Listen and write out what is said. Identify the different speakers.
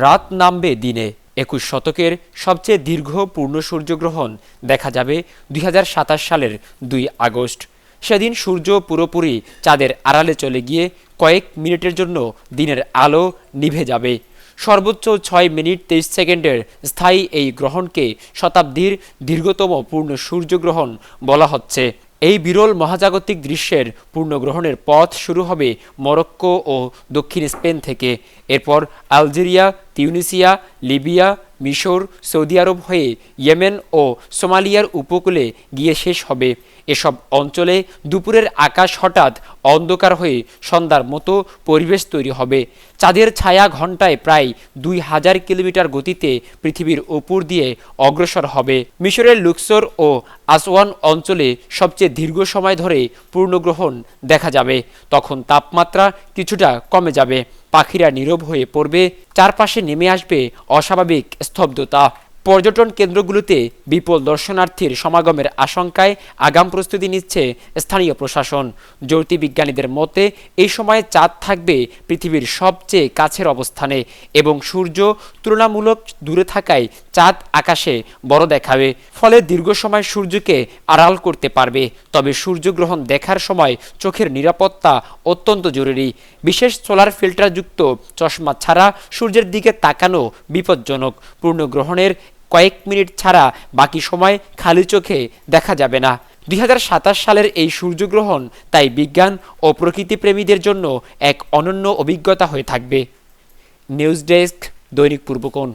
Speaker 1: রাত নামবে দিনে। ২১ শতকের সবচেয়ে দীর্ঘ পূর্ণ সূর্যগ্রহণ দেখা যাবে ২০২৭ সালের ২ আগস্ট। সেদিন সূর্য পুরোপুরি চাঁদের আড়ালে চলে গিয়ে কয়েক মিনিটের জন্য দিনের আলো নিভে যাবে। সর্বোচ্চ ৬ মিনিট ২৩ সেকেন্ডের স্থায়ী এই গ্রহণকে শতাব্দীর দীর্ঘতম পূর্ণ সূর্যগ্রহণ বলা হচ্ছে। এই বিরল মহাজাগতিক দৃশ্যের পূর্ণগ্রহণের পথ শুরু হবে মরক্কো ও দক্ষিণ স্পেন থেকে। এরপর আলজেরিয়া, তিউনিসিয়া, লিবিয়া, মিশর, সৌদি আরব হয়ে ইয়েমেন ও সোমালিয়ার উপকূলে গিয়ে শেষ হবে। এসব অঞ্চলে দুপুরের আকাশ হঠাৎ অন্ধকার হয়ে সন্ধ্যার মতো পরিবেশ তৈরি হবে। চাঁদের ছায়া ঘন্টায় প্রায় ২,০০০ কিলোমিটার গতিতে পৃথিবীর উপর দিয়ে অগ্রসর হবে। মিশরের লুক্সোর ও আসওয়ান অঞ্চলে সবচেয়ে দীর্ঘ সময় ধরে পূর্ণগ্রহণ দেখা যাবে। তখন তাপমাত্রা কিছুটা কমে যাবে, পাখিরা নীরব হয়ে পড়বে, চারপাশে নেমে আসবে অস্বাভাবিক স্তব্ধতা। পর্যটন কেন্দ্রগুলোতে বিপুল দর্শনার্থীর সমাগমের আশঙ্কায় আগাম প্রস্তুতি নিচ্ছে স্থানীয় প্রশাসন। জ্যোতির্বিজ্ঞানীদের মতে এই সময়ে চাঁদ থাকবে পৃথিবীর সবচেয়ে কাছের অবস্থানে এবং সূর্য তুলনামূলক দূরে থাকায় চাঁদ আকাশে বড় দেখাবে, ফলে দীর্ঘ সময় সূর্যকে আড়াল করতে পারবে। তবে সূর্যগ্রহণ দেখার সময় চোখের নিরাপত্তা অত্যন্ত জরুরি। বিশেষ সোলার ফিল্টারযুক্ত চশমা ছাড়া সূর্যের দিকে তাকানো বিপজ্জনক। পূর্ণগ্রহণের কয়েক মিনিট ছাড়া বাকি সময় খালি চোখে দেখা যাবে না। ২০২৭ সালের এই সূর্যগ্রহণ তাই বিজ্ঞান ও প্রকৃতিপ্রেমীদের জন্য এক অনন্য অভিজ্ঞতা হয়ে থাকবে। নিউজ ডেস্ক, দৈনিক পূর্বকোণ।